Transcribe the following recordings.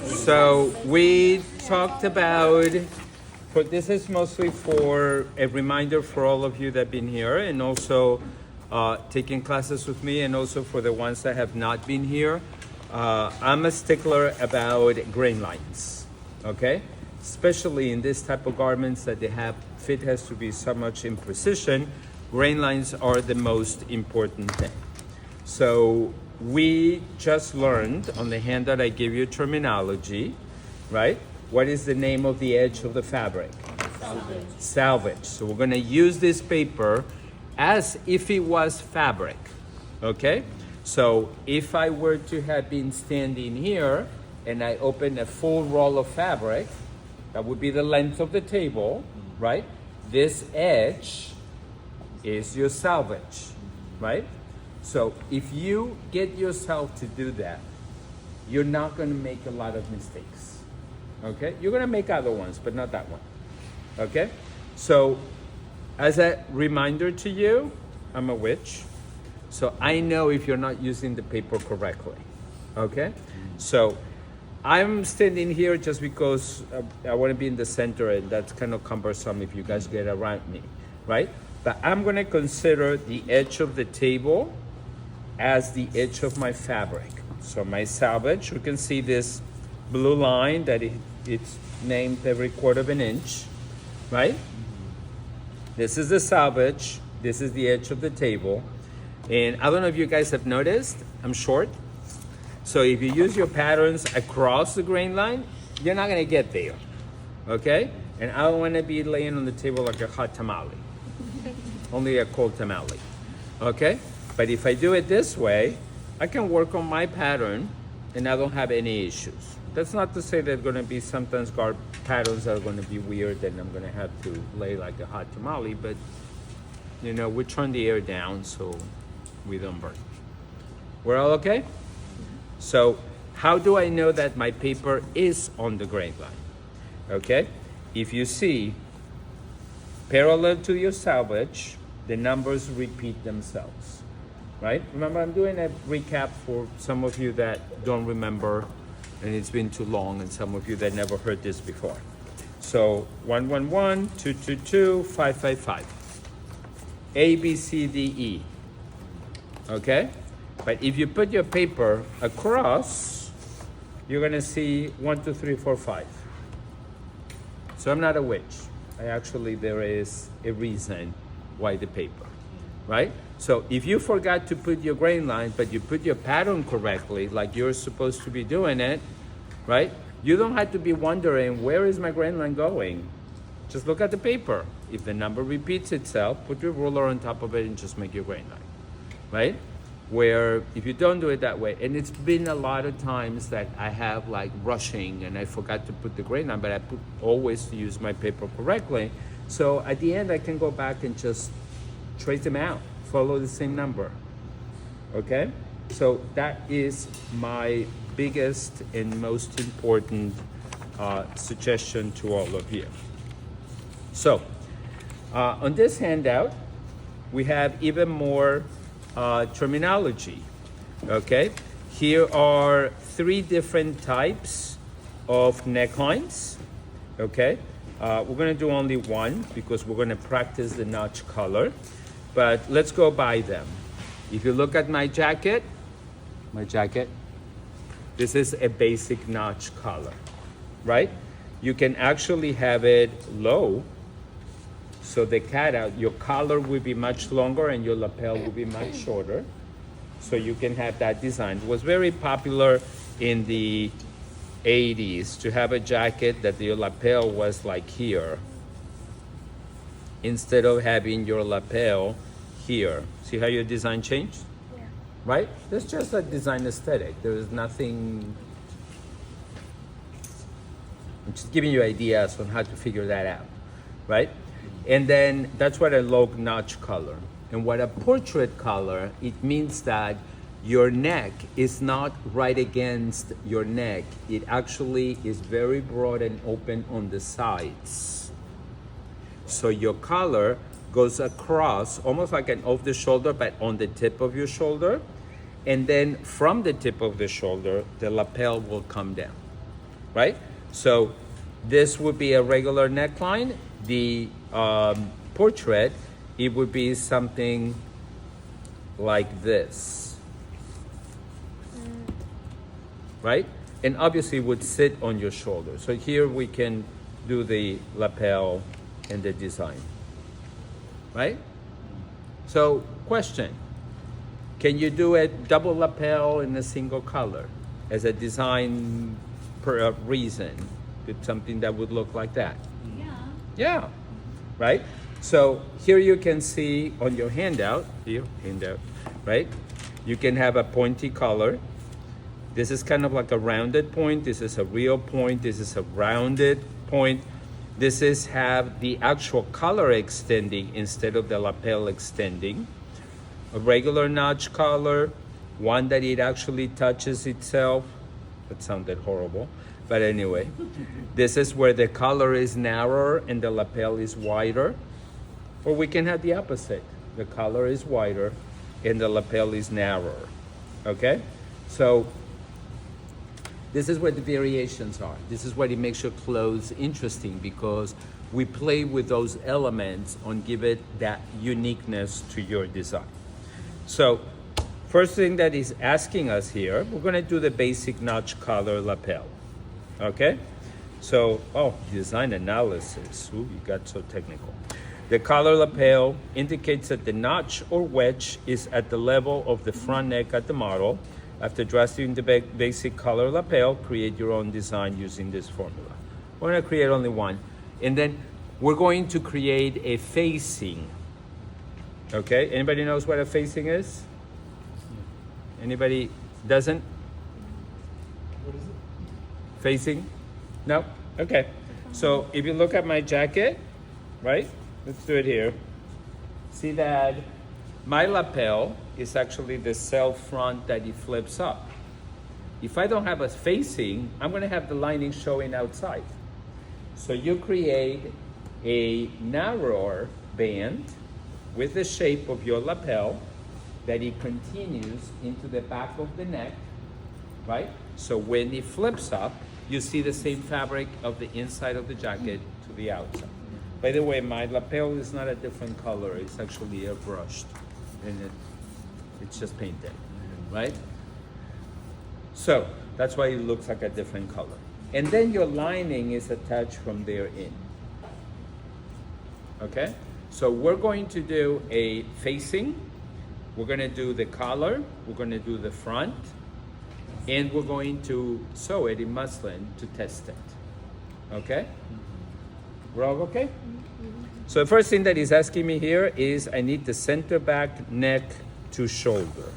So we talked about, this is mostly for a reminder for all of you that have been here and also taking classes with me, and also for the ones that have not been here. I'm a stickler about grain lines, okay? Especially in this type of garments that they have, fit has to be so much in precision. Grain lines are the most important thing. So we just learned on the handout I gave you terminology, right? What is the name of the edge of the fabric? Salvage. Salvage. So we're gonna use this paper as if it was fabric, okay? So if I were to have been standing here and I open a full roll of fabric, that would be the length of the table, right? This edge is your salvage, right? So if you get yourself to do that, you're not going to make a lot of mistakes, okay? You're going to make other ones, but not that one, okay? So as a reminder to you, I'm a witch, so I know if you're not using the paper correctly, okay? So I'm standing here just because I want to be in the center, and that's kind of cumbersome if you guys get around me, right? But I'm going to consider the edge of the table as the edge of my fabric. So my salvage, you can see this blue line that it's named every quarter of an inch, right? This is the salvage, this is the edge of the table. And I don't know if you guys have noticed, I'm short. So if you use your patterns across the grain line, you're not gonna get there, okay? And I don't wanna be laying on the table like a hot tamale, only a cold tamale, okay? But if I do it this way, I can work on my pattern and I don't have any issues. That's not to say there's gonna be sometimes patterns that are gonna be weird and I'm gonna have to lay like a hot tamale, but you know, we turn the air down so we don't burn. We're all okay? So how do I know that my paper is on the grain line? Okay, if you see parallel to your salvage, the numbers repeat themselves. Right? Remember, I'm doing a recap for some of you that don't remember, and it's been too long, and some of you that never heard this before. So 111, 222, 555. A, B, C, D, E. Okay? But if you put your paper across, you're gonna see 1, 2, 3, 4, 5. So I'm not a witch. There is a reason why the paper, right? So if you forgot to put your grain line, but you put your pattern correctly, like you're supposed to be doing it, right? You don't have to be wondering, where is my grain line going? Just look at the paper. If the number repeats itself, put your ruler on top of it and just make your grain line, right? Where if you don't do it that way, and it's been a lot of times that I have like rushing and I forgot to put the grain line, but I always use my paper correctly. So at the end, I can go back and just trace them out. Follow the same number, okay? So that is my biggest and most important suggestion to all of you. So on this handout, we have even more terminology, okay? Here are 3 different types of necklines, okay? We're gonna do only one because we're gonna practice the notch color. But let's go by them. If you look at my jacket, this is a basic notch collar, right? You can actually have it low, so the cutout, your collar will be much longer and your lapel will be much shorter. So you can have that design. It was very popular in the 80s to have a jacket that your lapel was like here, instead of having your lapel here. See how your design changed? Yeah. Right? That's just a design aesthetic. There is nothing. I'm just giving you ideas on how to figure that out, right? And then that's what a low notch color. And what a portrait color, it means that your neck is not right against your neck. It actually is very broad and open on the sides. So your collar goes across, almost like an off the shoulder, but on the tip of your shoulder. And then from the tip of the shoulder, the lapel will come down. right? So this would be a regular neckline. The portrait, it would be something like this, right? And obviously it would sit on your shoulder. So here we can do the lapel and the design, right? So question, can you do a double lapel in a single color as a design reason? It's something that would look like that. Yeah, right? So here you can see on your handout, right? You can have a pointy collar. This is kind of like a rounded point. This is a real point. This is a rounded point. This is have the actual collar extending instead of the lapel extending. A regular notch collar, one that it actually touches itself. That sounded horrible. But anyway, this is where the collar is narrower and the lapel is wider. Or we can have the opposite. The collar is wider and the lapel is narrower. Okay? So this is where the variations are. This is what it makes your clothes interesting, because we play with those elements and give it that uniqueness to your design. So first thing that is asking us here, we're gonna do the basic notch collar lapel. Okay? So, design analysis. Ooh, you got so technical. The collar lapel indicates that the notch or wedge is at the level of the front neck at the model. After drafting the basic collar lapel, create your own design using this formula. We're going to create only one. And then we're going to create a facing. Okay? Anybody knows what a facing is? Anybody doesn't? What is it? Facing? No? Okay. So if you look at my jacket, right? Let's do it here. See that my lapel is actually the self front that it flips up. If I don't have a facing, I'm going to have the lining showing outside. So you create a narrower band with the shape of your lapel that it continues into the back of the neck, right? So when it flips up, you see the same fabric of the inside of the jacket to the outside. By the way, my lapel is not a different color. It's actually airbrushed, and it's just painted, right? So that's why it looks like a different color. And then your lining is attached from there in. Okay? So we're going to do a facing. We're going to do the collar. We're going to do the front. And we're going to sew it in muslin to test it. Okay? We're all okay? So the first thing that he's asking me here is I need the center back, neck to shoulder.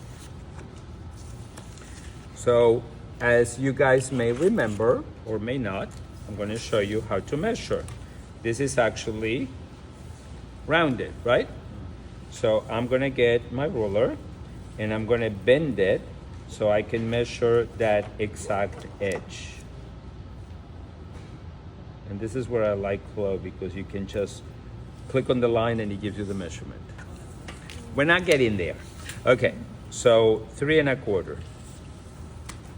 So as you guys may remember or may not, I'm going to show you how to measure. This is actually rounded, right? So I'm going to get my ruler and I'm going to bend it so I can measure that exact edge. And this is where I like Flow, because you can just click on the line and it gives you the measurement. We're not getting there. Okay, so 3 1/4.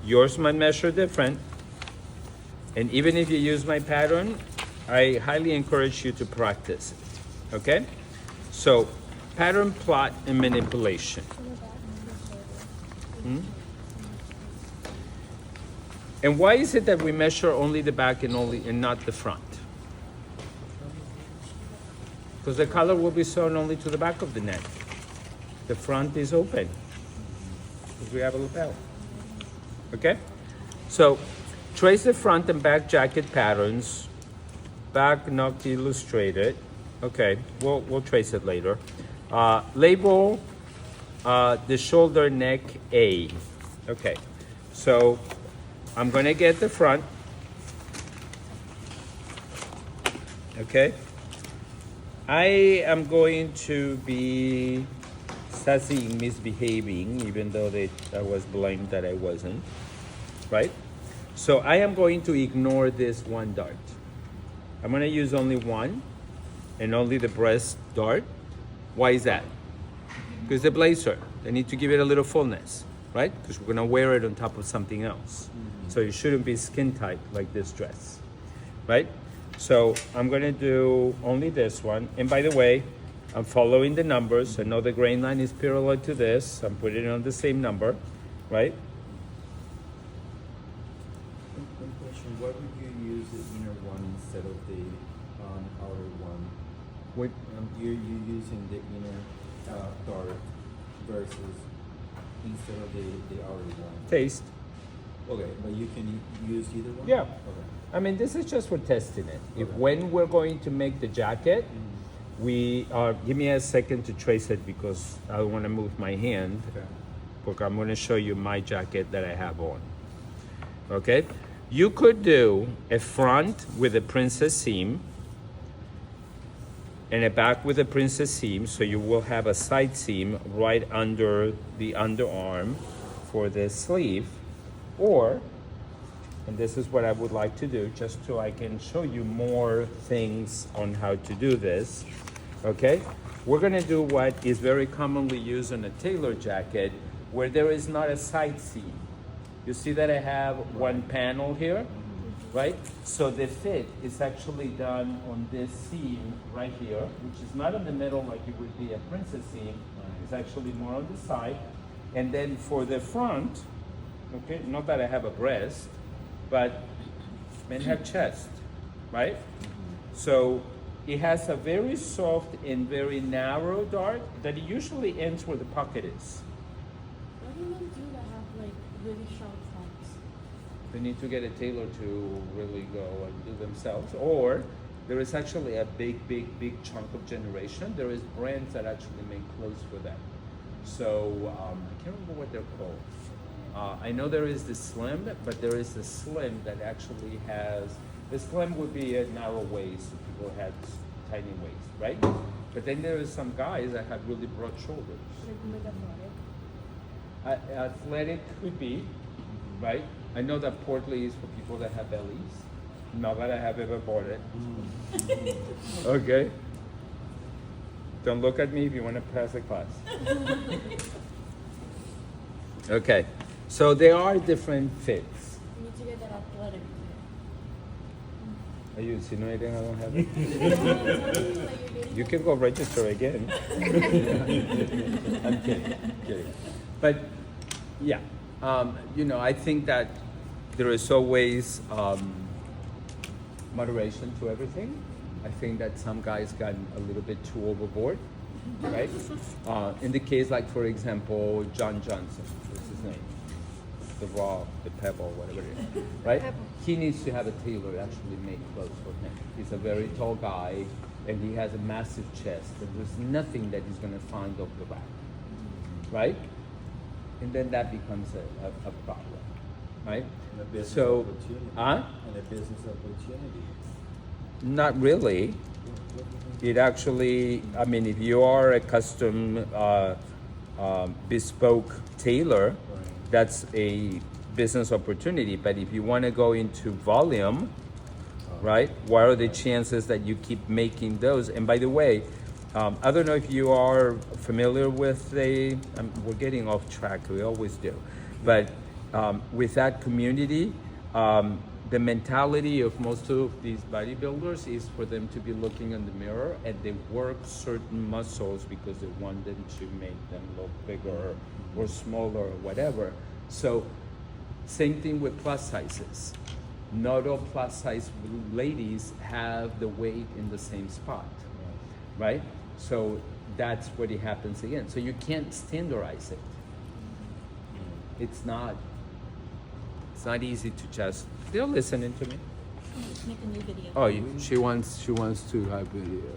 Yours might measure different. And even if you use my pattern, I highly encourage you to practice it. Okay? So, pattern, plot, and manipulation. And why is it that we measure only the back and not the front? Because the collar will be sewn only to the back of the neck. The front is open, because we have a lapel. Okay? So, trace the front and back jacket patterns. Back not illustrated. Okay, we'll trace it later. Label the shoulder neck A. Okay, so I'm gonna get the front. Okay. I am going to be sassy and misbehaving, even though I was blamed that I wasn't, right? So I am going to ignore this one dart. I'm gonna use only one and only the breast dart. Why is that? Because the blazer, I need to give it a little fullness, right? Because we're gonna wear it on top of something else. So it shouldn't be skin tight like this dress, right? So I'm gonna do only this one. And by the way, I'm following the numbers. I know the grain line is parallel to this. I'm putting it on the same number, right? One question, why would you use the inner one instead of the outer one? With, You're using the inner dart versus instead of the outer one. taste. Okay, but you can use either one? Yeah. Okay. I mean, this is just for testing it. If Okay. when we're going to make the jacket, we give me a second to trace it because I want to move my hand. Okay. Because I'm going to show you my jacket that I have on. Okay, you could do a front with a princess seam and a back with a princess seam, so you will have a side seam right under the underarm for the sleeve, or, and this is what I would like to do just so I can show you more things on how to do this. Okay, we're gonna do what is very commonly used on a tailor jacket where there is not a side seam. You see that I have one panel here, right? So the fit is actually done on this seam right here, which is not in the middle like it would be a princess seam. It's actually more on the side. And then for the front, okay, not that I have a breast, but men have chest, right? So it has a very soft and very narrow dart that it usually ends where the pocket is. What do men do that have like really sharp fronts? They need to get a tailor to really go and do themselves, or there is actually a big chunk of generation. There is brands that actually make clothes for that. So I can't remember what they're called. I know there is the slim, but there is the slim that actually has, the slim would be a narrow waist, so people had tiny waist, right? But then there is some guys that have really broad shoulders. Like athletic? Athletic could be, right? I know that portly is for people that have bellies. Not that I have ever bought it. Okay. Don't look at me if you want to pass the class. Okay. So there are different fits. You need to get that athletic. Are you insinuating I don't have it? Like You can go register again. I'm kidding. But yeah, you know, I think that there is always moderation to everything. I think that some guys got a little bit too overboard, right? In the case, like for example, John Johnson, what's his name? The Raw, the Pebble, whatever it is, right? He needs to have a tailor actually make clothes for him. He's a very tall guy, and he has a massive chest, and there's nothing that he's gonna find off the rack, right? And then that becomes a problem, right? And a business So, opportunity. huh? And a business opportunity. Not really. It actually, I mean, if you are a custom bespoke tailor, that's a business opportunity. But if you want to go into volume, right, what are the chances that you keep making those? And by the way, I don't know if you are familiar with we're getting off track, we always do. But with that community, the mentality of most of these bodybuilders is for them to be looking in the mirror and they work certain muscles because they want them to make them look bigger or smaller or whatever. So same thing with plus sizes. Not all plus size ladies have the weight in the same spot, right? So that's what it happens again. So you can't standardize it. It's not easy to just, they're listening to me. Just make a new video. Oh, she wants to have video.